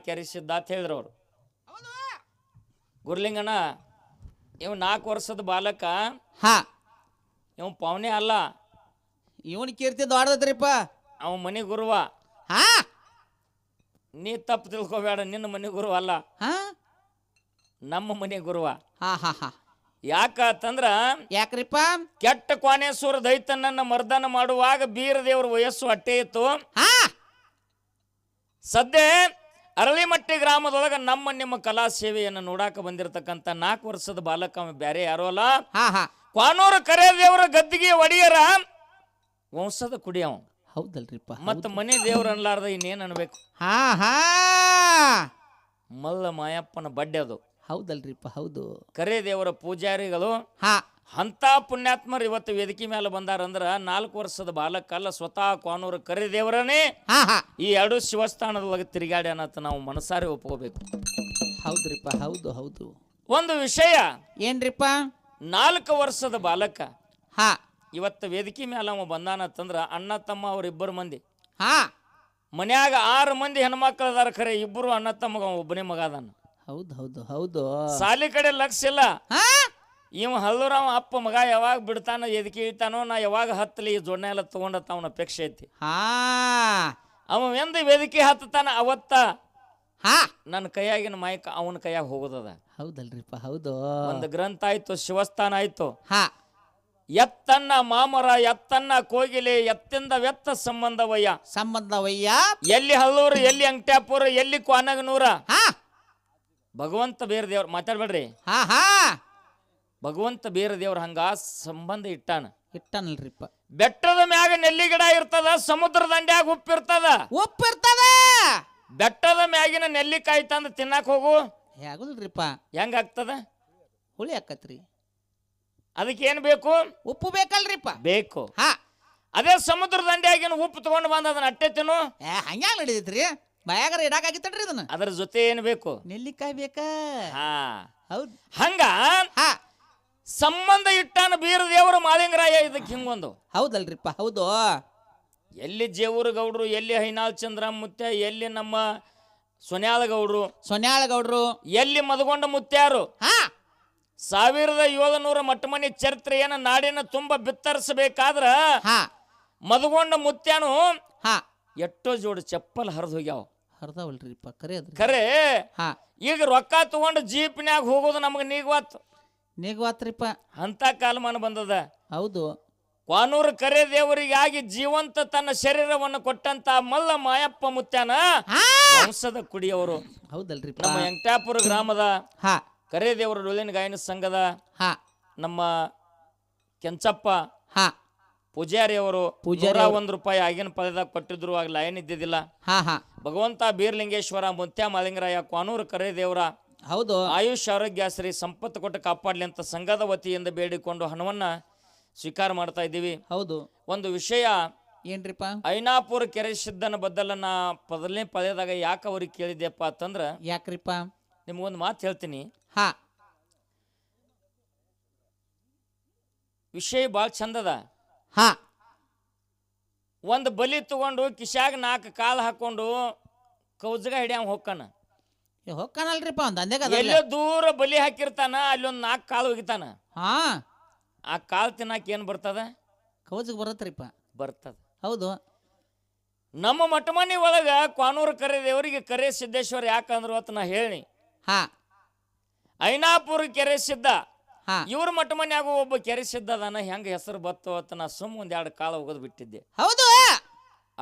ಕೆರೆಸಿದ್ದ ಅಂತ ಹೇಳಿದ್ರು ಅವರು. ಗುರ್ಲಿಂಗಣ್ಣ ಇವ್ 4 ವರ್ಷದ ಬಾಲಕ, ಹಾ ಇವ್ ಪವನೆ ಅಲ್ಲ, ಇವನ್ ಕೀರ್ತಿ ದೊಡ್ಡದ್ರಿಪ್ಪ. ಅವ ಮನೆ ಗುರುವ. ಹಾ ನೀ ತಪ್ಪು ತಿಳ್ಕೊಬೇಡ, ನಿನ್ನ ಮನೆ ಗುರುವ ಅಲ್ಲ, ಹಾ ನಮ್ಮ ಮನೆ ಗುರುವ. ಹಾ ಹಾ ಹಾ ಯಾಕಂದ್ರ ಯಾಕ್ರಿಪ್ಪ? ಕೆಟ್ಟ ಕ್ವಾನೇಶ್ವರ ದೈತನನ್ನ ಮರ್ದನ ಮಾಡುವಾಗ ಬೀರದೇವ್ರ ವಯಸ್ಸು ಅಟ್ಟೆ ಇತ್ತು. ಹಾ ಸದ್ಯ ಅರಳಿಮಟ್ಟಿ ಗ್ರಾಮದೊಳಗ ನಮ್ಮ ನಿಮ್ಮ ಕಲಾ ಸೇವೆಯನ್ನು ನೋಡಾಕ ಬಂದಿರತಕ್ಕಂತ 4 ವರ್ಷದ ಬಾಲಕ ಬ್ಯಾರೆ ಯಾರೋ ಅಲ್ಲ, ಹಾ ಹಾ ಕ್ವಾನೂರು ಕರೆದೇವರ ಗದ್ದಿಗೆ ಒಡೆಯರ ವಂಶದ ಕುಡಿಯವ. ಹೌದಲ್ರಿಪ್ಪ. ಮತ್ತ ಮನೆ ದೇವ್ರ ಅನ್ಲಾರ್ದ ಇನ್ನೇನ್ ಅನ್ಬೇಕು? ಹಾ ಹಾ ಮಲ್ಲ ಮಾಯಪ್ಪನ ಬಡ್ಡೆ ಅದು. ಹೌದಲ್ರಿಪ್ಪ. ಹೌದು. ಕರೆದೇವರ ಪೂಜಾರಿಗಳು ಹಾ ಅಂತ ಪುಣ್ಯಾತ್ಮರು ಇವತ್ತು ವೇದಿಕೆ ಮೇಲೆ ಬಂದಾರಂದ್ರ 4 ವರ್ಷದ ಬಾಲಕ ಅಲ್ಲ, ಸ್ವತಃ ಕ್ವಾನೂರು ಕರೆದೇವರನೇ ಹಾ ಹಾ ಈ 2 ಶಿವಸ್ಥಾನದೊಳಗೆ ತಿರುಗಾಡಿ ಅನ್ನತ್ತ ನಾವು ಮನಸಾರಿ ಒಪ್ಕೋಬೇಕು. ಹೌದ್ರಿಪ್ಪ. ಹೌದು ಹೌದು. ಒಂದು ವಿಷಯ, ಏನ್ರಿಪ್ಪ? 4 ವರ್ಷದ ಬಾಲಕ ಹಾ ಇವತ್ತು ವೇದಿಕೆ ಮೇಲೆ ಅವ ಬಂದಾನತ್ತಂದ್ರ ಅಣ್ಣ ತಮ್ಮ ಅವ್ರಿಬ್ಬರು ಮಂದಿ, ಹಾ ಮನ್ಯಾಗ 6 ಮಂದಿ ಹೆಣ್ಮಕ್ಳು ಅದಾರ, ಖರೆ 2 ಅಣ್ಣ ತಮ್ಮಗ ಒಬ್ಬನೇ ಮಗ ಅದಾನ. ಹೌದು ಹೌದು ಹೌದು. ಸಾಲಿ ಕಡೆ ಲಕ್ಷ ಇಲ್ಲ. ಹಾ ಇವ ಹಲ್ಲೂರಾವ ಅಪ್ಪ ಮಗ ಯಾವಾಗ ಬಿಡ್ತಾನೋ ಎದಕ್ಕೆ ಇಳ್ತಾನೋ, ನಾ ಯಾವಾಗ ಹತ್ತಲಿ ಈ ಜೋಡಣೆ ಎಲ್ಲ ತಗೊಂಡತ್ತ ಅವನ ಅಪೇಕ್ಷೆ ಐತಿ. ಹಾ ಅವ ಎಂದು ವೇದಿಕೆ ಹತ್ತಾನ ಅವತ್ತ ಹಾ ನನ್ನ ಕೈಯಾಗಿನ ಮೈಕ್ ಅವನ ಕೈಯಾಗ ಹೋಗೋದದ. ಹೌದಲ್ರಿಪ್ಪ. ಹೌದು. ಒಂದು ಗ್ರಂಥ ಆಯ್ತು, ಶಿವಸ್ಥಾನ ಆಯ್ತು. ಹಾ ಎತ್ತನ್ನ ಮಾಮರ ಎತ್ತನ್ನ ಕೋಗಿಲೆ ಎತ್ತಿಂದ ವ್ಯತ್ತ ಸಂಬಂಧವಯ್ಯ. ಸಂಬಂಧವಯ್ಯ. ಎಲ್ಲಿ ಹಲ್ಲೂರು, ಎಲ್ಲಿ ಅಂಗಟ್ಯಾಪುರ, ಎಲ್ಲಿ ಕ್ವಾನಗನೂರ. ಹಾ ಭಗವಂತ ಬೇರೆ ದೇವ್ರ ಮಾತಾಡ್ಬೇಡ್ರಿ. ಹಾ ಹಾ ಭಗವಂತ ಬೇರೆ ದೇವ್ರ ಹಂಗ ಸಂಬಂಧ ಇಟ್ಟಾನ. ಇಟ್ಟನಲ್ರಿಪ್ಪ. ಬೆಟ್ಟದ ಮ್ಯಾಗ ನೆಲ್ಲಿ ಗಿಡ ಇರ್ತದ, ಸಮುದ್ರ ದಂಡ್ಯಾಗ ಉಪ್ಪಿರ್ತದ. ಉಪ್ಪಿರ್ತದ. ಬೆಟ್ಟದ ಮ್ಯಾಗಿನ ನೆಲ್ಲಿಕಾಯಿ ತಂದು ತಿನ್ನಾಕ ಹೋಗು, ಹೇಗುದಿಲ್ರಿಪ್ಪ? ಹೆಂಗ ಆಗ್ತದ? ಹುಳಿ ಆಕತ್ರಿ. ಅದಕ್ಕೆ ಏನ್ ಬೇಕು? ಉಪ್ಪು ಬೇಕಲ್ರಿಪ್ಪ? ಬೇಕು. ಹಾ ಅದೇ ಸಮುದ್ರ ದಂಡ್ಯಾಗಿನ ಉಪ್ಪು ತಗೊಂಡು ಬಂದ ಅದನ್ನ ಅಟ್ಟೆ ತಿನ್ನು. ಹಂಗ್ಯಾಂಗ ನಡೀತೈತ್ರಿ? ಬಾಯಾಗರ ಇಡಾಕಾಗಿತ್ತನ್ರಿ ಇದನ್ನ. ಅದರ ಜೊತೆ ಏನು ಬೇಕು? ನೆಲ್ಲಿಕಾಯಿ ಬೇಕಾ? ಹಾ ಹೌದ್. ಹಂಗ ಹಾ ಸಂಬಂಧ ಇಟ್ಟಾನ ಬೀರ ದೇವರು ಮಾಳಿಂಗರಾಯ. ಇದಕ್ಕೆ ಹಿಂಗೊಂದು ಹೌದಲ್ರಿಪ್ಪ. ಹೌದು. ಎಲ್ಲಿ ಜೇವೂರು ಗೌಡ್ರು, ಎಲ್ಲಿ ಹೈನಾಳ್ ಚಂದ್ರ ಮುತ್ಯ, ಎಲ್ಲಿ ನಮ್ಮ ಸೊನ್ಯಾಳ ಗೌಡ್ರು, ಸೊನ್ಯಾಳ ಗೌಡ್ರು, ಎಲ್ಲಿ ಮದಗೊಂಡ ಮುತ್ಯಾರು. ಹಾ 1700 ಮಟ್ಟಮನಿ ಚರಿತ್ರೆಯನ್ನ ನಾಡಿನ ತುಂಬ ಬಿತ್ತರಿಸಬೇಕಾದ್ರ ಹಾ ಮದಗೊಂಡ ಮುತ್ಯಾನು ಹಾ ಎಷ್ಟೋ ಜೋಡು ಚಪ್ಪಲ್ ಹರಿದು ಹೋಗ್ಯಾವ. ಹರ್ದಾವಲ್ರಿಪ್ಪ. ಕರೆ ಅದ್ರಿ. ಖರೆ ಹಾ ಈಗ ರೊಕ್ಕ ತಗೊಂಡು ಜೀಪ್ನ್ಯಾಗ ಹೋಗೋದು ನಮಗೆ ನೀಗ್ವಾತ್. ನೀಗ್ವಾತ್ರಿಪ್ಪ. ಅಂತ ಕಾಲಮಾನ ಬಂದದ. ಹೌದು. ಕ್ವಾನೂರು ಕರೆ ದೇವರಿಗಾಗಿ ಜೀವಂತ ತನ್ನ ಶರೀರವನ್ನು ಕೊಟ್ಟಂತ ಮಲ್ಲ ಮಾಯಪ್ಪ ಮುತ್ಯಾನ ವಂಶದ ಕುಡಿಯವರು. ಹೌದಲ್ರಿಪ್ಪ. ನಮ್ಮ ವೆಂಕಟಾಪುರ ಗ್ರಾಮದ ಹಾ ಕರೆ ದೇವರ ಡೊಳ್ಳಿನ ಗಾಯನ ಸಂಘದ ಹಾ ನಮ್ಮ ಕೆಂಚಪ್ಪ ಹಾ ಪೂಜಾರಿ ಅವರು ₹100 ಆಗಿನ ಪದದಾಗ ಕೊಟ್ಟಿದ್ರು. ಆಗ ಲೈನ್ ಇದ್ದಿದ್ದಿಲ್ಲ. ಹಾ ಹಾ ಭಗವಂತ ಬೀರ್ಲಿಂಗೇಶ್ವರ ಮುತ್ಯ ಮಾಲಿಂಗರಾಯ ಕ್ವಾನೂರು ಕರೆ ದೇವರ ಹೌದು ಆಯುಷ್ ಆರೋಗ್ಯಾಶ್ರೀ ಸಂಪತ್ತು ಕೊಟ್ಟು ಕಾಪಾಡಲಿ ಅಂತ ಸಂಘದ ವತಿಯಿಂದ ಬೇಡಿಕೊಂಡು ಹಣವನ್ನ ಸ್ವೀಕಾರ ಮಾಡ್ತಾ ಇದ್ದೀವಿ. ಹೌದು. ಒಂದು ವಿಷಯ ಏನ್ರಿಪ್ಪ? ಐನಾಪುರ ಕೆರೆ ಸಿದ್ದನ ಬದಲನ್ನ ಮೊದಲನೇ ಪದದಾಗ ಯಾಕೆ ಅವ್ರಿಗೆ ಕೇಳಿದ್ಯಪ್ಪ ಅಂತಂದ್ರ, ಯಾಕ್ರಿಪ್ಪ? ನಿಮ್ಗೊಂದು ಮಾತು ಹೇಳ್ತೀನಿ. ಹಾ ವಿಷಯ ಭಾಳ ಚಂದದ. ಹಾ ಒಂದು ಬಲಿ ತಗೊಂಡು ಕಿಶಾಗ 4 ಕಾಲು ಹಾಕೊಂಡು ಕೌಜಗ ಹಿಡಿಯಂಗ ಹೋಗ್ತಾನ. ಹೋಗ್ಕಾನಲ್ರಿಪ್ಪ. ಒಂದು ಅಂದೇ ಎಲ್ಲೋ ದೂರ ಬಲಿ ಹಾಕಿರ್ತಾನ, ಅಲ್ಲಿ ಒಂದು 4 ಕಾಲು ಹೋಗಿತಾನ. ಹಾ ಆ ಕಾಲು ತಿನ್ನಾಕ ಏನ್ ಬರ್ತದ? ಕೌಜಿಗೆ ಬರತ್ರಿಪ್ಪ. ಬರ್ತದ. ಹೌದು. ನಮ್ಮ ಮಠಮನಿ ಒಳಗ ಕ್ವಾನೂರು ಕರೆ ದೇವರಿಗೆ ಕರೆ ಸಿದ್ದೇಶ್ವರ ಯಾಕಂದ್ರು ಅಂತ ನಾ ಹೇಳಿ. ಹಾ ಐನಾಪುರ ಕೆರೆ ಸಿದ್ದ, ಹಾ ಇವ್ರ ಮಠಮನ್ಯಾಗ ಒಬ್ಬ ಕೆರೆ ಸಿದ್ದ ಅದಾನ. ಹೆಂಗ ಹೆಸರು ಬತ್ತು ಅಂತ ನಾ ಸುಮ್ಮ 1-2 ಕಾಲ ಹೋಗೋದು ಬಿಟ್ಟಿದ್ದೆ. ಹೌದು.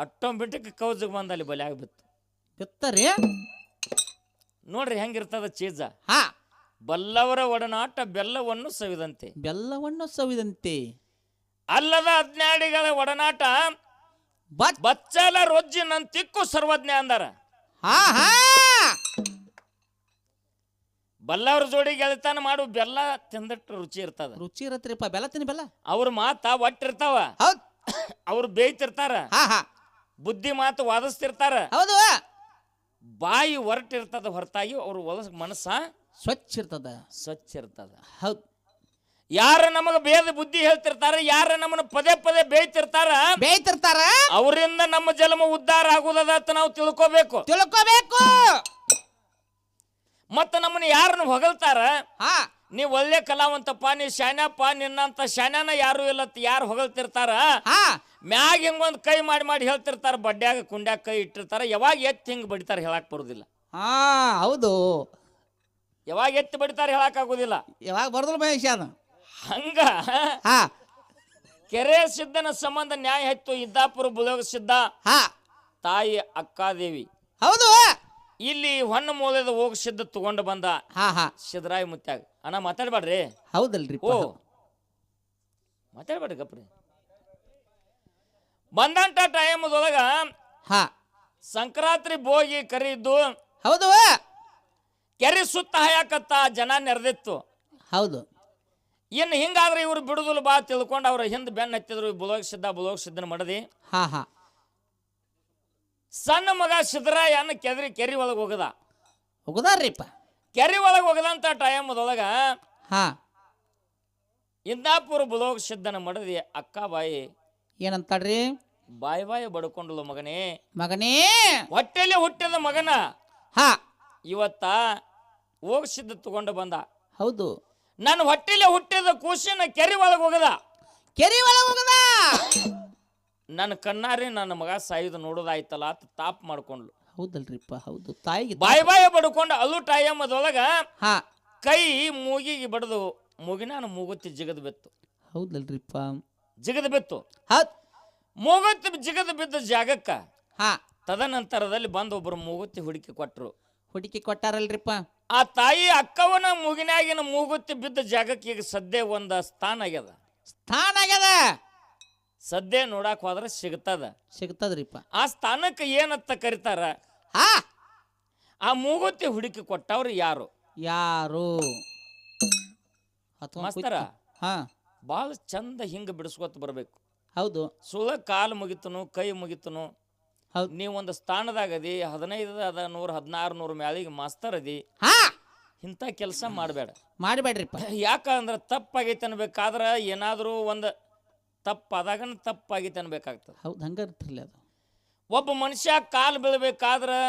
ಅಟ್ಟೊಂಬಿಟ್ಟಕ್ಕೆ ಕೌಜಿಗೆ ಬಂದ ಅಲ್ಲಿ ಬಲಿ ಆಗ್ಬಿತ್ತು. ಬಿತ್ತರಿ ನೋಡ್ರಿ ಹೆಂಗಿರ್ತದ ಚೀಜ. ಹಾ ಬಲ್ಲವರ ಒಡನಾಟ ಬೆಲ್ಲವನ್ನು ಸವಿದಂತೆ. ಬೆಲ್ಲವನ್ನು ಸವಿದಂತೆ. ಅಲ್ಲದ ಅಜ್ಞಾನಿಗಳ ಒಡನಾಟ ಬಚ್ಚಲ ರೊಜ್ಜಿನಂತಿಕ್ಕು ಸರ್ವಜ್ಞ ಅಂದಾರ. ಹಾ ಹಾ ಬಲ್ಲವ್ರ ಜೋಡಿ ಗೆಳತನ ಮಾಡು ಬೆಲ್ಲ ತಿಂದಟ್ಟು ರುಚಿ ಇರ್ತದ. ರುಚಿ ಇರತ್ರಿಪ್ಪ. ಬೆಲ್ಲ ತಿನ್ನಿ ಬೆಲ್ಲ. ಅವ್ರ ಮಾತ ಒಟ್ಟಿರ್ತಾವ. ಹೌದ್. ಅವ್ರು ಬೇಯ್ತಿರ್ತಾರ. ಹಾ ಹಾ ಬುದ್ಧಿ ಮಾತು ವಾದಿಸ್ತಿರ್ತಾರ. ಹೌದು. ಬಾಯಿ ಹೊರಟಿರ್ತದ, ಹೊರತಾಗಿ ಅವ್ರ ಮನಸ್ಸ ಸ್ವಚ್ಛ ಇರ್ತದ. ಸ್ವಚ್ಛ ಇರ್ತದ. ಹೌದ್. ಯಾರ ನಮಗ ಭೇದ ಬುದ್ಧಿ ಹೇಳ್ತಿರ್ತಾರ, ಯಾರ ನಮ್ಮನ್ನ ಪದೇ ಪದೇ ಬೇಯ್ತಿರ್ತಾರ, ಅವರಿಂದ ನಮ್ಮ ಜನ್ಮ ಉದ್ಧಾರ ಆಗುದದ ಅಂತ ನಾವು ತಿಳ್ಕೋಬೇಕು. ಅವನು ಹೊಗಳ್ತಾರ ಹಾ ನೀ ಒಳ್ಳೆ ಕಲಾವಂತಪ್ಪ ನೀ ಶಾನ್ಯಪ್ಪ ನಿನ್ನಂತ ಶಾನ್ಯಾನ ಯಾರು ಇಲ್ಲ ಯಾರು ಹೊಗಳ್ತಿರ್ತಾರ ಹಾ ಮ್ಯಾಗ ಹಿಂಗೊಂದು ಕೈ ಮಾಡಿ ಮಾಡಿ ಹೇಳ್ತಿರ್ತಾರ ಬಡ್ಡ್ಯಾಗ ಕುಂಡ್ಯಾಗ ಕೈ ಇಟ್ಟಿರ್ತಾರ ಯಾವಾಗ ಎತ್ತಿ ಹಿಂಗ್ ಬಡಿತಾರ ಹೇಳಕ್ ಬರುದಿಲ್ಲ. ಹಾ ಹೌದು, ಯಾವಾಗ ಎತ್ತಿ ಬಡಿತಾರ ಹೇಳಕ್ ಆಗುದಿಲ್ಲ. ಯಾವಾಗ ಬರ್ದಲ್ ಮಹೇಶ ಅದು ಹಂಗ ಹಾ ಕೆರೆ ಸಿದ್ದನ ಸಂಬಂಧ ನ್ಯಾಯ ಹೆಚ್ಚು ಇದ್ದಾಪುರ ಬುಲೋಗ ಸಿದ್ಧ ಹಾ ತಾಯಿ ಅಕ್ಕಾದೇವಿ ಹೌದು ಇಲ್ಲಿ ಹೊನ್ನ ಮೂಲೆದ ಹೋಗಿ ಸಿದ್ಧ ತಗೊಂಡು ಬಂದ ಹಾ ಹಾ ಸಿದ್ದರಾಯ ಮುತ್ಯಾಗ. ಅಣ್ಣ ಮಾತಾಡ್ಬೇಡ್ರಿ. ಹೌದಲ್ರಿ ಓ ಮಾತಾಡ್ಬೇಡ್ರಿ ಗಪ್ರಿ. ಬಂದಂತ ಟೈಮದೊಳಗ ಹಾ ಸಂಕ್ರಾಂತಿ ಬೋಗಿ ಕರೀದ್ದು ಹೌದು ಕೆರೆ ಸುತ್ತ ಹಾಯಾಕತ್ತ ಜನ ನೆರೆದಿತ್ತು. ಹೌದು ಇನ್ನು ಹಿಂಗಾದ್ರೆ ಇವ್ರು ಬಿಡುದಿಲ್ಲ ಬಾ ತಿಳ್ಕೊಂಡು ಅವ್ರ ಹಿಂದ್ ಬೆನ್ನ ಹತ್ತಿದ್ರು ಬುಲೋಗ ಸಿದ್ದನ ಮಡದಿ. ಹಾ ಹಾ ಸಣ್ಣ ಮಗ ಸಿದ್ದರಾಯನ ಕೆರಿ ಒಳಗೆ ಹೋಗದ. ಹೋಗುದಾರ್ರಿಪ್ಪ. ಕೆರಿ ಒಳಗೆ ಹೋಗದಂತ ಟೈಮದೊಳಗ ಹಾ ಇಂದಾಪುರ ಬುಲೋಗ ಸಿದ್ದನ ಮಡದಿ ಅಕ್ಕಾಬಾಯಿ ಏನಂತಾಡ್ರಿ? ಬಾಯಿ ಬಾಯಿ ಬಡ್ಕೊಂಡ್ಲು ಮಗನೇ ಮಗನೇ ಹೊಟ್ಟೆಲಿ ಹುಟ್ಟಿದ ಮಗನ ಹಾ ಇವತ್ತ ಹೋಗಿಸಿದ್ದ ತಗೊಂಡು ಬಂದ. ಹೌದು ನನ್ನ ಹೊಟ್ಟೆಲಿ ಹುಟ್ಟಿದ ಕೂಸಿನ ಕೆರಿ ಒಳಗೆ ಹೋಗದ. ಕೆರಿ ಒಳಗೆ ಹೋಗದ. ನನ್ನ ಕಣ್ಣಾರಿ ನನ್ನ ಮಗ ಸಾಯುದು ನೋಡೋದಾಯ್ತಲ್ಲ ಅಂತ ತಾಪ್ ಮಾಡ್ಕೊಂಡ್ಲು. ಹೌದಲ್ರಿಪ್ಪ ಹೌದು. ತಾಯಿಗೆ ಬಾಯಿ ಬಾಯಿ ಬಡ್ಕೊಂಡು ಅಲ್ಲು ಟೈಮದೊಳಗ ಹಾ ಕೈ ಮೂಗಿಗೆ ಬಡದು ಮೂಗಿನ ಮೂಗುತ್ತಿ ಜಿಗದ್ ಬಿತ್ತು. ಹೌದಲ್ರಿಪ್ಪ ಜಿಗದ್ ಬಿತ್ತು. ಹೌದ್ ಮೂಗುತ್ತಿ ಜಿಗದ್ ಬಿದ್ದ ಜಾಗಕ್ಕ ಹಾ ತದನಂತರದಲ್ಲಿ ಬಂದು ಒಬ್ಬರು ಮೂಗುತ್ತಿ ಹುಡುಕಿ ಕೊಟ್ರು. ಹುಡುಕಿ ಕೊಟ್ಟಾರಲ್ರಿಪ್ಪ. ಆ ತಾಯಿ ಅಕ್ಕವನ ಮೂಗಿನಾಗಿನ ಮೂಗುತ್ತಿ ಬಿದ್ದ ಜಾಗಕ್ಕೆ ಈಗ ಸದ್ಯ ಒಂದ ಸ್ಥಾನ ಆಗ್ಯದ. ಸ್ಥಾನ ಆಗ್ಯದ. ಸದ್ಯ ನೋಡಕ್ ಹೋದ್ರೆ ಸಿಗ್ತದ್ರಿಪ್ಪ. ಆ ಸ್ಥಾನಕ್ಕೆ ಏನಂತ ಕರೀತಾರ? ಹಾ ಆ ಮೂಗುತ್ತಿ ಹುಡುಕಿ ಕೊಟ್ಟವ್ರು ಯಾರು? ಯಾರು ಮಾಸ್ತರ ಹಾ ಭಾಳ ಚಂದ ಹಿಂಗ ಬಿಡಿಸ್ಕೊತ ಬರ್ಬೇಕು. ಹೌದು ಸುಳ ಕಾಲು ಮುಗಿತನು ಕೈ ಮುಗಿತನು. ಹೌದು ನೀವು ಒಂದು ಸ್ಥಾನದಾಗದಿ 15 ಅದ 100 1600 ಮ್ಯಾಲಿಗೆ ಮಾಸ್ತರ್ ಅದಿ. ಹಾ ಇಂಥ ಕೆಲಸ ಮಾಡಬೇಡ. ಮಾಡಬೇಡ್ರಿಪ್ಪ. ಯಾಕಂದ್ರೆ ತಪ್ಪಾಗೈತೆ ಅನ್ಬೇಕಾದ್ರೆ ಏನಾದರೂ ಒಂದು ತಪ್ಪಾದಾಗನ ತಪ್ಪಾಗೈತೆ ಅನ್ಬೇಕಾಗ್ತದೆ. ಹೌದು ಹಂಗಿರ್ತಿರ್ಲಿ ಅದು. ಒಬ್ಬ ಮನುಷ್ಯ ಕಾಲು ಬೀಳ್ಬೇಕಾದ್ರೆ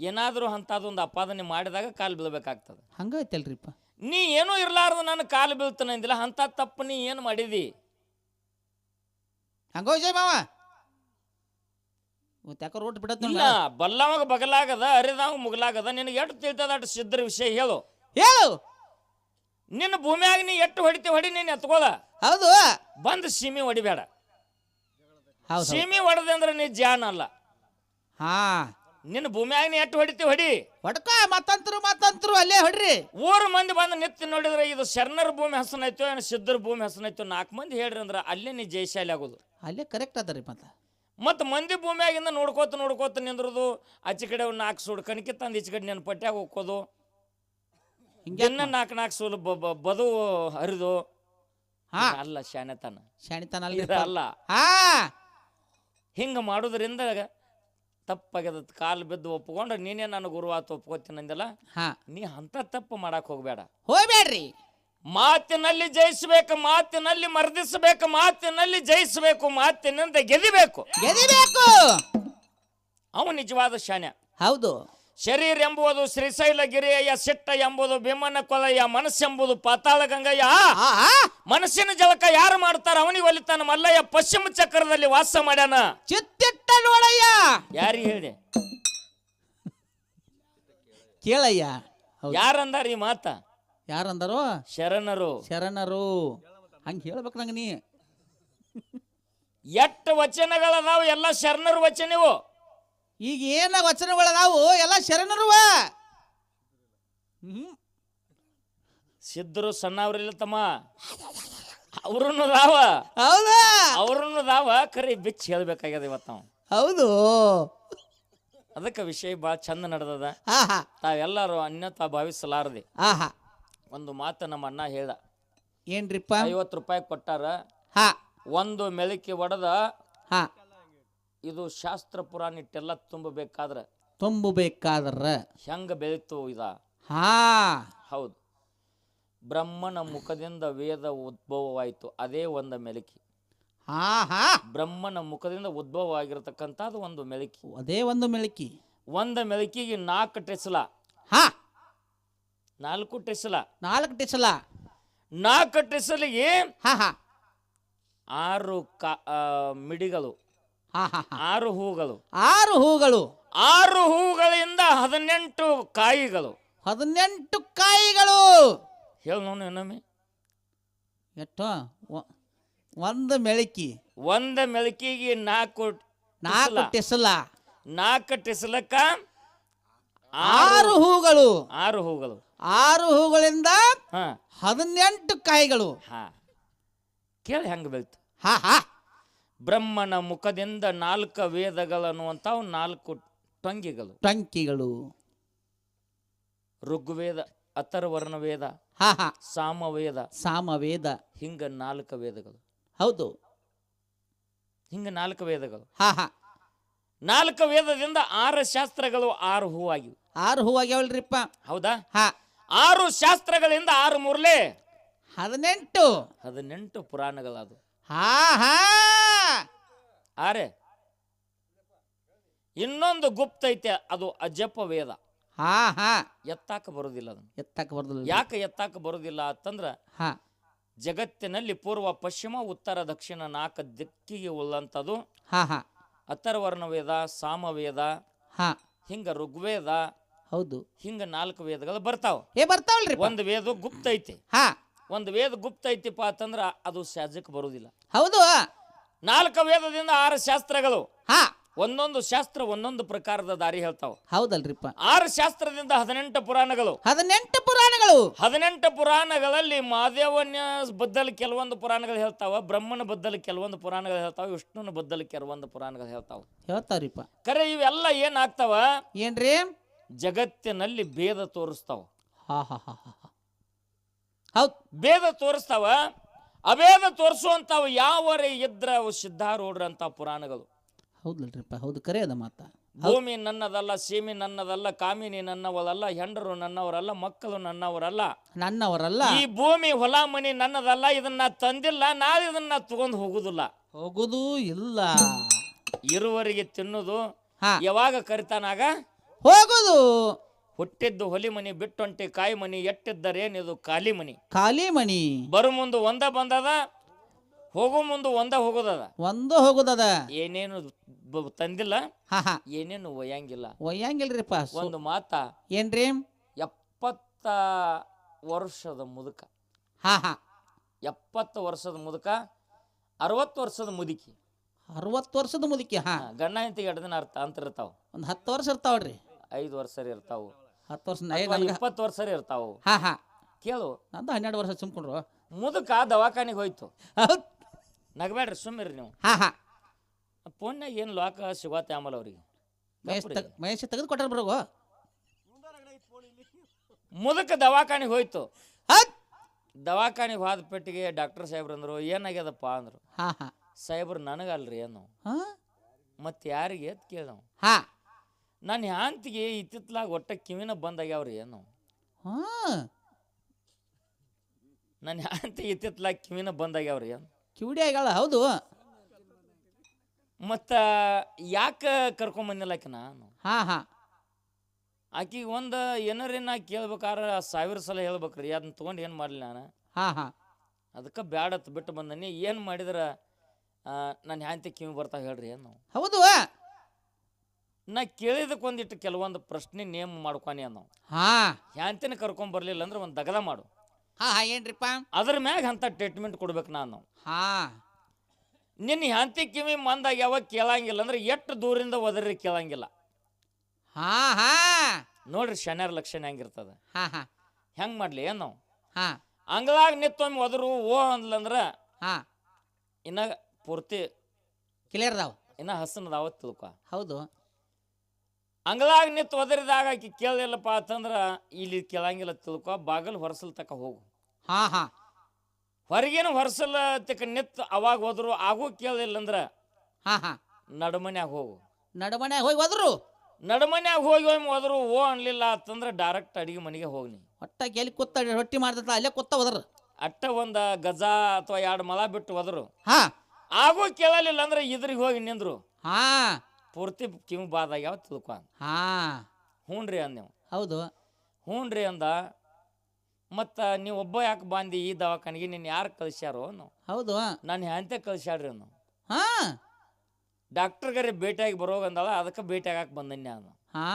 ಏನಾದರೂ ಅಂಥದ್ದೊಂದು ಅಪಾದನೆ ಮಾಡಿದಾಗ ಕಾಲು ಬೀಳ್ಬೇಕಾಗ್ತದೆ. ಹಂಗೈತಲ್ರಿಪ್ಪ. ನೀ ಏನೂ ಇರ್ಲಾರ್ದು ನಾನು ಕಾಲು ಬೀಳ್ತಾನೆ ಅಂದಿಲ್ಲ. ಅಂಥ ತಪ್ಪು ನೀ ಏನು ಮಾಡಿದಿ? ಹಂಗೋಜಯ್ ಮಾವ ಯಾಕೋ ರೋಟ್ ಬಿಡತ್ತ. ಇಲ್ಲ ಬಲ್ಲವಾಗ ಬಗಲಾಗದ ಅರಿದಾವ ಮುಗಲಾಗದ. ನಿನಗೆ ಎಷ್ಟು ತಿಳ್ತದ ಅಷ್ಟು ಸಿದ್ಧರ ವಿಷಯ ಹೇಳು. ಹೇಳು. ನಿನ್ನ ಭೂಮಿಯಾಗ ನೀ ಎಷ್ಟು ಹೊಡಿ ನೀನು ಎತ್ಕೋದ. ಹೌದು ಬಂದು ಸೀಮಿ ಹೊಡಿಬೇಡ. ಹೌದು ಸೀಮಿ ಹೊಡೆದೆ ಅಂದ್ರೆ ನೀ ಜಾನ ಅಲ್ಲ. ಹಾ ನಿನ್ನ ಭೂಮಿಯಾಗ ನೀ ಎಷ್ಟು ಹೊಡಿ ಹೊಡ್ಕ ಮತ್ತಂತರು ಅಲ್ಲೇ ಹೊಡ್ರಿ. ಊರು ಮಂದಿ ಬಂದು ನಿತ್ತಿ ನೋಡಿದ್ರೆ ಇದು ಶರಣರ ಭೂಮಿ ಹಸನೈತೋ ಏನು ಸಿದ್ಧರ ಭೂಮಿ ಹಸನೈತೋ 4 ಮಂದಿ ಹೇಳ್ರಿ ಅಂದ್ರೆ ಅಲ್ಲೇ ನೀ ಜಯಶಾಲಿ ಆಗೋದು. ಅಲ್ಲೇ ಕರೆಕ್ಟ್ ಅದರಿ. ಮತ್ತು ಮಂದಿ ಭೂಮಿಯಾಗಿಂದ ನೋಡ್ಕೋತ ನಿಂದ್ರದು. ಆಚೆ ಕಡೆ 4 ಸೂಡು ಕಣಕಿ ತಂದು ಈಚೆ ಕಡೆ ನಿನ್ನ ಪಟ್ಯಾಗ ಹೋಗೋದು. ಇನ್ನ 4 ಸೂಲು ಬದು ಹರಿದು. ಅಲ್ಲ ಶಾಣೆತನ ಅಲ್ಲ. ಹಿಂಗ ಮಾಡೋದ್ರಿಂದ ತಪ್ಪಾಗ್ಯದ. ಕಾಲು ಬಿದ್ದು ಒಪ್ಕೊಂಡು ನೀನೇ ನಾನು ಗುರುವಾತ ಒಪ್ಕೋತೀನಿ ಅಂದಲ್ಲ. ನೀ ಅಂತ ತಪ್ಪು ಮಾಡಕ್ ಹೋಗ್ಬೇಡ್ರಿ. ಮಾತಿನಲ್ಲಿ ಜಯಿಸಬೇಕು, ಮಾತಿನಲ್ಲಿ ಮರ್ದಿಸಬೇಕು, ಮಾತಿನಲ್ಲಿ ಜಯಿಸಬೇಕು, ಮಾತಿನಿಂದ ಗೆದಿಬೇಕು. ಅವು ನಿಜವಾದ ಶಾನ್ಯ. ಹೌದು. ಶರೀರ ಎಂಬುದು ಶ್ರೀಶೈಲ ಗಿರಿಯ ಸಿಟ್ಟ ಎಂಬುದು ಭೀಮನ ಕೊಲೆಯ ಮನಸ್ಸೆಂಬುದು ಪಾತಾಳ ಗಂಗಯ್ಯ. ಮನಸ್ಸಿನ ಜಲಕ ಯಾರು ಮಾಡ್ತಾರ ಅವನಿಗೆ ಒಲಿತಾನ ಮಲ್ಲಯ್ಯ ಪಶ್ಚಿಮ ಚಕ್ರದಲ್ಲಿ ವಾಸ ಮಾಡ್ಯಾನ. ಚಿತ್ತಿಟ್ಟ ನೋಡಯ್ಯ. ಯಾರಿಗೆ ಹೇಳಿದೆ? ಕೇಳಯ್ಯ. ಯಾರಂದಾರ ಈ ಮಾತ? ಯಾರಂದಾರೋ? ಶರಣರು. ಹಂಗ ಹೇಳ್ಬೇಕು ನಂಗ ನೀ. ಎಷ್ಟು ವಚನಗಳದಾವು ಎಲ್ಲ ಶರಣರ ವಚನವು. ಈಗ ಏನ ವಚನಗಳದಾವು ಎಲ್ಲ ಶರಣರು. ಸಿದ್ಧರು ಸಣ್ಣವ್ರಿಲ್ಲ ತಮ್ಮ, ಅವ್ರನ್ನು ದಾವ. ಹೌದಾ? ಅವ್ರನ್ನು ದಾವ ಕರೆ ಬಿಚ್ಚಿ ಹೇಳ್ಬೇಕಾಗ್ಯದ ಇವತ್ತು ನಾವು. ಹೌದು. ಅದಕ್ಕೆ ವಿಷಯ ಭಾಳ ಚಂದ ನಡೆದದ. ತಾವೆಲ್ಲರೂ ಅನ್ಯತಾ ಭಾವಿಸಲಾರದೆ ಒಂದು ಮಾತು ನಮ್ಮ ಅಣ್ಣ ಹೇಳ್ದ. ಏನ್ರಿಪ್ಪ? 50 ರೂಪಾಯಿ ಕೊಟ್ಟಾರ. ಒಂದು ಮೆಳಕಿ ಒಡೆದ ಇದು ಶಾಸ್ತ್ರ ಪುರಾಣ ಇಟ್ಟೆಲ್ಲ ತುಂಬಬೇಕಾದ್ರ ಹೆಂಗ ಬೆಳೀತು ಇದ? ಹೌದು. ಬ್ರಹ್ಮನ ಮುಖದಿಂದ ವೇದ ಉದ್ಭವವಾಯಿತು. ಅದೇ ಒಂದು ಮೆಲುಕಿ. ಬ್ರಹ್ಮನ ಮುಖದಿಂದ ಉದ್ಭವ ಆಗಿರತಕ್ಕಂಥದ್ದು ಒಂದು ಮೆಲುಕಿ. ಅದೇ ಒಂದು ಮೆಲುಕಿ. ಒಂದು ಮೆಲುಕಿಗೆ 4 ಟೆಸ್ಲಾ. 4 ಟಿಸಲ 4 ಟಿಸಲ 4 ಟಿಸಲಿಗೆ ಹಾ ಹಾ 6 ಮಿಡಿಗಳು, ಹಾ ಹಾ 6 ಹೂಗಳು, 6 ಹೂಗಳು, 6 ಹೂಗಳಿಂದ 18 ಕಾಯಿಗಳು, 18 ಕಾಯಿಗಳು. ಹೇಳ ನೋನು ಏನೊಮ್ಮೆ. ಎಷ್ಟು? ಒಂದು ಮೆಳಕಿ, ಒಂದು ಮೆಳಕಿಗೆ 4 ಟಿಸಲ, 4 ಟಿಸಲಕ್ಕ 6 ಹೂಗಳು, 6 ಹೂಗಳು, 6 ಹೂಗಳಿಂದ 18 ಕಾಯಿಗಳು. ಹಾ ಕೇಳಿ ಹೆಂಗ ಬೆಳ್ತು. ಹಾ ಹಾ ಬ್ರಹ್ಮನ ಮುಖದಿಂದ 4 ವೇದಗಳನ್ನುವಂತಾವು 4 ಟಂಕಿಗಳು. ಋಗ್ವೇದ, ಅಥರ್ವರ್ಣ ವೇದ, ಹಾ ಹಾ ಸಾಮವೇದ, ಹಿಂಗ 4 ವೇದಗಳು. ಹೌದು, ಹಿಂಗ 4 ವೇದಗಳು. ಹಾ ಹಾ 4 ವೇದದಿಂದ 6 ಶಾಸ್ತ್ರಗಳು 6 ಹೂವಾಗಿವೆ. 6 ಹೂವಾಗ್ಯಾವಲ್ರಿಪ್ಪ. ಹೌದಾ? ಹಾ 6 ಶಾಸ್ತ್ರಗಳಿಂದ 6 ಮೂರ್ಲೆ 18 ಪುರಾಣಗಳದು. ಹಾ ಹಾ ಆರೆ ಇನ್ನೊಂದು ಗುಪ್ತ ಐತೆ, ಅದು ಅಜಪ ವೇದ. ಹಾ ಹಾ ಎತ್ತಾಕ ಬರುದಿಲ್ಲ ಅದನ್ನು. ಎತ್ತಾಕ ಬರುದಿಲ್ಲ. ಯಾಕೆ ಎತ್ತಾಕ ಬರುದಿಲ್ಲ ಅಂತಂದ್ರ, ಹಾ ಜಗತ್ತಿನಲ್ಲಿ ಪೂರ್ವ, ಪಶ್ಚಿಮ, ಉತ್ತರ, ದಕ್ಷಿಣ 4 ದಿಕ್ಕಿಗೆ ಉಳ್ಳಂಥದ್ದು ಹಾ ಹಾ ಅಥರ್ವರ್ಣ ವೇದ, ಸಾಮವೇದ, ಹಾ ಹಿಂಗ ಋಗ್ವೇದ. ಹೌದು, ಹಿಂಗ 4 ವೇದಗಳು ಬರ್ತಾವ. ಬರ್ತಾವಲ್ರಿ. ಒಂದು ವೇದ ಗುಪ್ತ ಐತಿ. ಹಾ ಒಂದು ವೇದ ಗುಪ್ತ ಐತಿಪ್ಪ ಅಂತಂದ್ರ ಅದು ಸಹಜಕ್ಕೆ ಬರುದಿಲ್ಲ. ಹೌದು, 4 ವೇದದಿಂದ 6 ಶಾಸ್ತ್ರಗಳು. ಹಾ ಒಂದೊಂದು ಶಾಸ್ತ್ರ ಒಂದೊಂದು ಪ್ರಕಾರದ ದಾರಿ ಹೇಳ್ತಾವ. ಹೌದಲ್ರಿಪ್ಪ. 6 ಶಾಸ್ತ್ರದಿಂದ 18 ಪುರಾಣಗಳು. 18 ಪುರಾಣಗಳು. 18 ಪುರಾಣಗಳಲ್ಲಿ ಮಹಾದೇವನ ಬದ್ದಲು ಕೆಲವೊಂದು ಪುರಾಣಗಳು ಹೇಳ್ತಾವ, ಬ್ರಹ್ಮನ ಬದ್ದಲು ಕೆಲವೊಂದು ಪುರಾಣಗಳು ಹೇಳ್ತಾವ, ವಿಷ್ಣುನ ಬದ್ದಲು ಕೆಲವೊಂದು ಪುರಾಣಗಳು ಹೇಳ್ತಾವ್ರಿಪ್ಪ. ಖರೆ ಇವೆಲ್ಲ ಏನಾಗ್ತಾವ? ಏನ್ರಿ? ಜಗತ್ತಿನಲ್ಲಿ ಭೇದ ತೋರಿಸ್ತಾವ. ಹಾ ಹಾ ಹಾ ಹಾ ಹೌದು, ಭೇದ ತೋರಿಸ್ತಾವ. ಅಭೇದ ತೋರಿಸುವಂತಾವ ಯಾವರೇ ಇದ್ರ ಸಿದ್ಧಾರೂಢ್ರ ಅಂತ ಪುರಾಣಗಳು. ಹೌದಲ್ರಿಪ್ಪ, ಹೌದು, ಕರೆ ಅದ ಮಾತ. ಭೂಮಿ ನನ್ನದಲ್ಲ, ಸೀಮೆ ನನ್ನದಲ್ಲ, ಕಾಮಿನಿ ನನ್ನವಳಲ್ಲ, ಹೆಂಡರು ನನ್ನವರಲ್ಲ, ಮಕ್ಕಳು ನನ್ನವರಲ್ಲ. ಈ ಭೂಮಿ ಹೊಲ ಮನಿ ನನ್ನದಲ್ಲ, ಇದನ್ನ ತಂದಿಲ್ಲ, ನಾಳೆ ಇದನ್ನ ತಗೊಂಡು ಹೋಗುದು ಇಲ್ಲ. ಇರುವರಿಗೆ ತಿನ್ನುದು, ಯಾವಾಗ ಕರಿತಾನಾಗ ಹೋಗುದು. ಹುಟ್ಟಿದ್ದು ಹೊಲಿ ಮನಿ, ಬಿಟ್ಟೊಂಟಿ ಕಾಯಿ ಮನಿ, ಎಟ್ಟಿದ್ದರೇನಿದು ಖಾಲಿ ಮನಿ. ಬರು ಮುಂದು ಒಂದ ಬಂದದ, ಹೋಗು ಮುಂದು ಒಂದ ಹೋಗುದದ. ಏನೇನು ತಂದಿಲ್ಲ, ಏನೇನು ಒಯ್ಯಂಗಿಲ್ರಿಪ್ಪ. ಒಂದು ಮಾತ ಏನ್ರಿ? 70 ವರ್ಷದ ಮುದುಕ, 70 ವರ್ಷದ ಮುದುಕ, 60 ವರ್ಷದ ಮುದುಕಿ. 60 ವರ್ಷದ ಮುದುಕಿ. ಗಂಡ ಹೆಂಡತಿಗೆ 2 ದಿನ ಅಂತ ಇರ್ತಾವ. ಒಂದು 10 ವರ್ಷ ಇರ್ತಾವ್ರಿ. 5 ವರ್ಷ ಇರ್ತಾವ, 10 ವರ್ಷ, 20 ವರ್ಷ ಇರ್ತಾವ. ಕೇಳು, ನಂದು 12 ವರ್ಷ ಸುಮ್ಕೊಂಡ್ರು. ಮುದುಕ ದವಾಖಾನಿಗೆ ಹೋಯ್ತು. ನಗಬೇಡ್ರಿ, ಸುಮ್ಮಿರಿ ನೀವು. ಫೋನ್ಯಾಗ ಏನು ಲಾಕ ಸಿಗತ್ತೆ ಆಮೇಲೆ ಅವ್ರಿಗೆ. ಮಹೇಶ್ ತೆಗೆದು ಕೊಟ್ಟಾರ ಬರೋಗು. ಮುದುಕ ದವಾಖಾನಿಗೆ ಹೋಯ್ತು. ದವಾಖಾನಿಗೆ ಹೋದ ಪೆಟ್ಟಿಗೆ ಡಾಕ್ಟರ್ ಸಾಹೇಬ್ರು ಅಂದ್ರು, ಏನಾಗ್ಯದಪ್ಪ ಅಂದ್ರು. ಸಾಹೇಬ್ರು ನನಗಲ್ರಿ ಏನು, ಮತ್ತೆ ಯಾರಿಗೆ ಅಂತ ಕೇಳ್ದವ್. ನನ್ನ ಹ್ಯಾಂತಿಗೆ ಇತ್ತಿತ್ಲಾಗ ಒಟ್ಟ ಕಿವಿನ ಬಂದಾಗ್ಯಾವ್ರಿ ಏನು. ನನ್ನ ಹ್ಯಾಂತಿಗೆ ಇತ್ತಿತ್ಲಾಗ ಕಿವಿನ ಬಂದಾಗ್ಯಾವ್ರಿ ಏನು. ಕಿವಿಡಿ ಆಗ್ಯಾಳ. ಹೌದು, ಮತ್ತ ಯಾಕೆ ಕರ್ಕೊಂಬಂದಿಲ್ಲ ಆಕೆ ನಾನು. ಆಕಿಗೆ ಒಂದು ಏನಾರೇನ ಕೇಳ್ಬೇಕಾರ 1000 ಸಲ ಹೇಳ್ಬೇಕ್ರಿ. ಅದನ್ನ ತೊಗೊಂಡು ಏನು ಮಾಡಲಿ ನಾನು. ಅದಕ್ಕೆ ಬ್ಯಾಡತ್ ಬಿಟ್ಟು ಬಂದನಿ. ಏನು ಮಾಡಿದ್ರ ನನ್ನ ಹ್ಯಾಂತಿ ಕಿವಿ ಬರ್ತಾವ ಹೇಳ್ರಿ ಏನು. ಹೌದು, ನಾ ಕೇಳಿದಕ್ಕೆ ಒಂದಿಟ್ಟು ಕೆಲವೊಂದು ಪ್ರಶ್ನೆ ನೇಮ ಮಾಡ್ಕೊನಿ ಅನ್ನೋ. ಹ್ಯಾಂತಿನ ಕರ್ಕೊಂಡ್ ಬರ್ಲಿಲ್ಲ ಅಂದ್ರೆ ಒಂದು ದಗದ ಮಾಡು. ಏನ್ರಿಪ್ಪ? ಅದ್ರ ಮ್ಯಾಗ ಅಂತ ಟ್ರೀಟ್ಮೆಂಟ್ ಕೊಡ್ಬೇಕು ನಾನು. ನಿನ್ನ ಹ್ಯಾಂತಿ ಕಿವಿ ಮಂದಾಗ ಯಾವಾಗ ಕೇಳಂಗಿಲ್ಲ ಅಂದ್ರೆ ಎಷ್ಟು ದೂರಿಂದ ಒದರಿ ಕೇಳಂಗಿಲ್ಲ. ನೋಡ್ರಿ ಶನಿಯಾರ ಲಕ್ಷಣ ಹೆಂಗಿರ್ತದ. ಹೆಂಗ್ ಮಾಡ್ಲಿ ಏನು. ಅಂಗಳಾಗ ನಿತ್ತೊಮ್ಮೆ ಒದರು ಓ ಅಂದ್ಲಂದ್ರ ಇನ್ನ ಪೂರ್ತಿ ಕ್ಲಿಯರ್ ಅದಾವ, ಇನ್ನ ಹಸನದಾವ ತಿಳ್ಕೊ. ಹೌದು, ಅಂಗಳಾಗ ನಿತ್ತು ಒದರಿದಾಗ ಆಕಿ ಕೇಳಿಲ್ಲಪ್ಪ ಅಂತಂದ್ರ ಇಲ್ಲಿ ಕೇಳಂಗಿಲ್ಲ ತಿಳ್ಕೊ. ಬಾಗಲ್ ಹೊರಸಲ್ ತಕ ಹೋಗು. ಹೊರಗೇನು ಹೊರಸಲ್ ತಕ ನಿತ್ತು ಅವಾಗ ಹೋದ್ರು ಆಗು ಕೇಳಿಲ್ಲ ಅಂದ್ರ ನಡುಮನ್ಯಾಗ ಹೋಗು. ನಡುಮನ್ಯಾಗ ಹೋಗಿ ಹೋದ್ರು, ನಡುಮನ್ಯಾಗ ಹೋಗಿ ಹೋದ್ರು ಓ ಅನ್ಲಿಲ್ಲ ಅಂತಂದ್ರ ಡೈರೆಕ್ಟ್ ಅಡಿಗೆ ಮನೆಗೆ ಹೋಗ್ನಿ. ಒಟ್ಟ ಎಲ್ಲಿ ಕೂತ ರೊಟ್ಟಿ ಮಾಡ್ತ ಅಲ್ಲೇ ಕೂತ ಹೋದ್ರ. ಅಟ್ಟ ಒಂದ ಗಜ ಅಥವಾ 2 ಮೊಳ ಬಿಟ್ಟು ಹೋದ್ರು. ಆಗು ಕೇಳಲಿಲ್ಲ ಅಂದ್ರೆ ಇದ್ರಿಗೆ ಹೋಗಿ ನಿಂದ್ರು. ಪೂರ್ತಿ ಕಿವಿ ಬಾದಾಗ ಯಾವ ತಿಳ್ಕೊ. ಹ್ಞೂನ್ರಿ ಅಂದ್ ನೀವು. ಹೌದು, ಹ್ಞೂನ್ರಿ ಅಂದ. ಮತ್ತು ನೀವು ಒಬ್ಬ ಯಾಕೆ ಬಂದು ಈ ದವಾಖಾನಿಗೆ ನಿನ್ನ ಯಾರು ಕಳಿಸ್ಯಾರೋ ನಾವು ಹೌದು ನಾನು ಹ್ಯಾಂತೆ ಕಳಿಸ್ಯಾಡ್ರಿ ನಾವು ಹಾ ಡಾಕ್ಟರ್ಗಾರಿ ಭೇಟಿಯಾಗಿ ಬರೋಗಂದಳ ಅದಕ್ಕೆ ಭೇಟಿ ಆಗಕ್ಕೆ ಬಂದನ್ಯ ನಾನು ಹಾ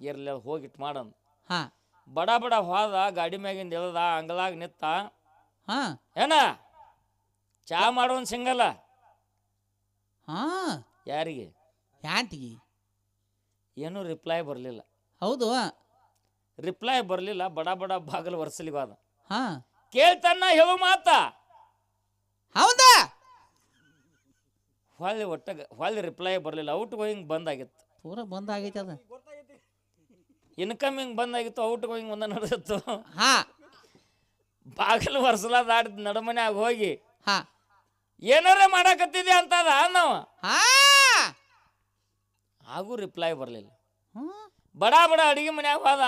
ಇರ್ಲಿ ಹೋಗಿಟ್ಟು ಮಾಡೋಣ ಹಾ ಬಡ ಬಡ ಹೋದ ಗಾಡಿ ಮ್ಯಾಗಿಂದ ಇಳ್ದ ಅಂಗಲಾಗ ನಿತ್ತ ಹಾ ಏನ ಚಾ ಮಾಡೋನ್ ಸಿಂಗಲ್ಲ ಹಾ ಯಾರಿಗೆ ಯಾಂತಿಗಿ ಏನೂ ರಿಪ್ಲೈ ಬರಲಿಲ್ಲ ಹೌದು ರಿಪ್ಲೈ ಬರಲಿಲ್ಲ ಬಡ ಬಡ ಬಾಗಲು ವರ್ಷಲಿಗೆ ಹೋದ ಹಾ ಕೇಳ್ತಾನ ಹೇಳು ಮಾತ ಹೌದಾ ಹೊಳ್ಳಿ ರಿಪ್ಲೈ ಬರಲಿಲ್ಲ ಔಟ್ ಗೋಯಿಂಗ್ ಬಂದಾಗಿತ್ತು ಪೂರ ಬಂದ್ ಆಗೈತೆ ಅದ ಇನ್ಕಮಿಂಗ್ ಬಂದಾಗಿತ್ತು ಔಟ್ ಗೋಯಿಂಗ್ ಒಂದ ನಡೆದಿತ್ತು ಹಾ ಬಾಗಿಲು ವರ್ಷಲ ದಾಟಿದ ನಡುಮನ್ಯಾಗ ಹೋಗಿ ಹಾ ಏನಾರ ಮಾಡಾಕತ್ತಿದೆ ಅಂತದ ನಾವು ಹಾ ಹಾಗೂ ರಿಪ್ಲೈ ಬರಲಿಲ್ಲ ಹ್ಮ್ ಬಡ ಬಡ ಅಡಿಗೆ ಮನ್ಯಾಗ ಹೋದ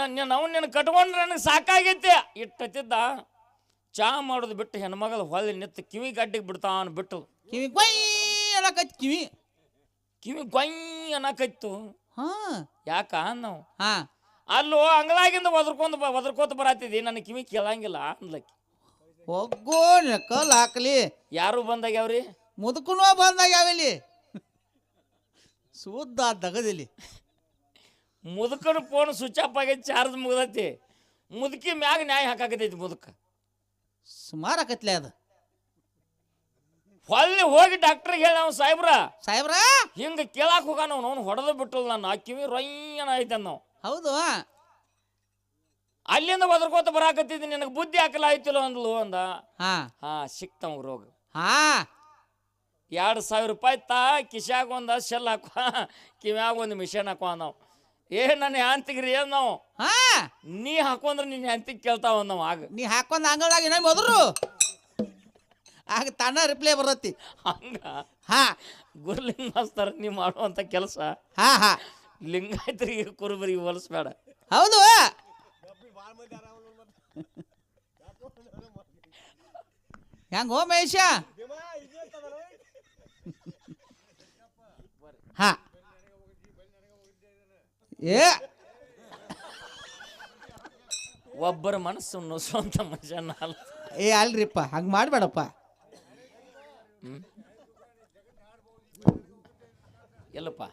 ನಿನ್ನ ಕಟ್ಕೊಂಡ್ರೆ ನನಗೆ ಸಾಕಾಗೈತೆ ಇಟ್ಟತ್ತಿದ್ದ ಚಾ ಮಾಡೋದು ಬಿಟ್ಟು ಹೆಣ್ಮಗಳು ಹೊಳ್ಳಿ ನಿತ್ತು ಕಿವಿ ಗಡ್ಡಿಗೆ ಬಿಡ್ತಾನ ಬಿಟ್ಟು ಕಿವಿ ಕೊಯ್ ಅನ್ನಕೈತಿ ಕಿವಿ ಗೊಯ್ ಅನ್ನಕೈತು ಹಾ ಯಾಕ ನಾವು ಹಾ ಅಲ್ಲೋ ಅಂಗಳಾಗಿಂದ ಒದರ್ಕೋತ ಬರತ್ತಿದ್ದಿ ನನ್ನ ಕಿವಿ ಕೇಳಂಗಿಲ್ಲ ಅಂದ್ಲಕ್ಕಿ ಹೋಗೋ ಕಲ್ ಹಾಕಲಿ ಯಾರು ಬಂದಾಗ್ಯಾವ್ರಿ ಮುದುಕನೋ ಬಂದಾಗ್ಯಾವಿಲ್ಲಿ ಸುದ್ದ ದಗದಿಲ್ಲಿ ಮುದುಕನ ಫೋನ್ ಸ್ವಿಚ್ ಆಫ್ ಆಗೈತಿ ಚಾರ್ಜ್ ಮುಗ್ದೈತಿ ಮುದುಕಿ ಮ್ಯಾಗ ನ್ಯಾಯ ಹಾಕಾಕತೈತಿ ಮುದುಕ ಸುಮಾರು ಆಕತ್ಲೆ ಅದು ಹೊಳ್ಳಿ ಹೋಗಿ ಡಾಕ್ಟರ್ಗೆ ಹೇಳ ನಾವು ಸಾಹೇಬ್ರ ಹಿಂಗೆ ಕೇಳಾಕ ಹೋಗ ನಾವು ಹೊಡೆದು ಬಿಟ್ಟಲ್ ನಾನು ಆ ಕಿವಿ ರೊಯ್ಯನ ಐತೆ ನಾವು ಹೌದು ಅಲ್ಲಿಂದ ಒದರ್ಕೋತ ಬರಾಕತ್ತಿದ್ದಿ ನಿನಗೆ ಬುದ್ಧಿ ಹಾಕಲ ಆಯ್ತಿಲ್ಲ ಅಂದ್ಲು ಅಂದ ಹಾ ಹಾ ಸಿಕ್ತವ್ ರೋಗ ಹಾ 2,000 ರೂಪಾಯಿ ತಾ ಕಿಶ್ಯಾಗ ಒಂದು ಶೆಲ್ ಹಾಕುವ ಕಿವ್ಯಾಗ ಒಂದು ಮಿಷನ್ ಹಾಕುವ ನಾವು ನನ್ನ ಹ್ಯಾಂತಿಗ್ರಿ ಏನ್ ನಾವು ಹಾ ನೀ ಹಾಕೊಂಡ್ರೆ ನಿನ್ನ ಹ್ಯಾಂತಿಗೆ ಕೇಳ್ತಾವ ನಾವು ಆಗ ನೀ ಹಾಕೊಂಡ್ ಅಂಗಳಾಗ ಏನ ಮೊದರು ಆಗ ತಾನ ರಿಪ್ಲೈ ಬರತ್ತಿ ಹಂಗ ಹಾ ಗುರುಲಿಂಗ ಮಾಸ್ತರ ನೀ ಮಾಡುವಂತ ಕೆಲಸ ಹಾ ಹಾ ಲಿಂಗಾಯತರಿಗೆ ಕುರುಬರಿಗೆ ಹೋಲಿಸ್ಬೇಡ ಹೌದು ಹೆಂಗ ಹೋ ಮಹೇಶ ಹಾ ಏ ಒಬ್ಬರ ಮನಸ್ಸು ನುಸುವಂತ ಮನುಷ್ಯನ ಅಲ್ಲ ಏ ಅಲ್ರಿಪ್ಪ ಹಂಗ ಮಾಡ್ಬೇಡಪ್ಪ ಎಲ್ಲಪ್ಪ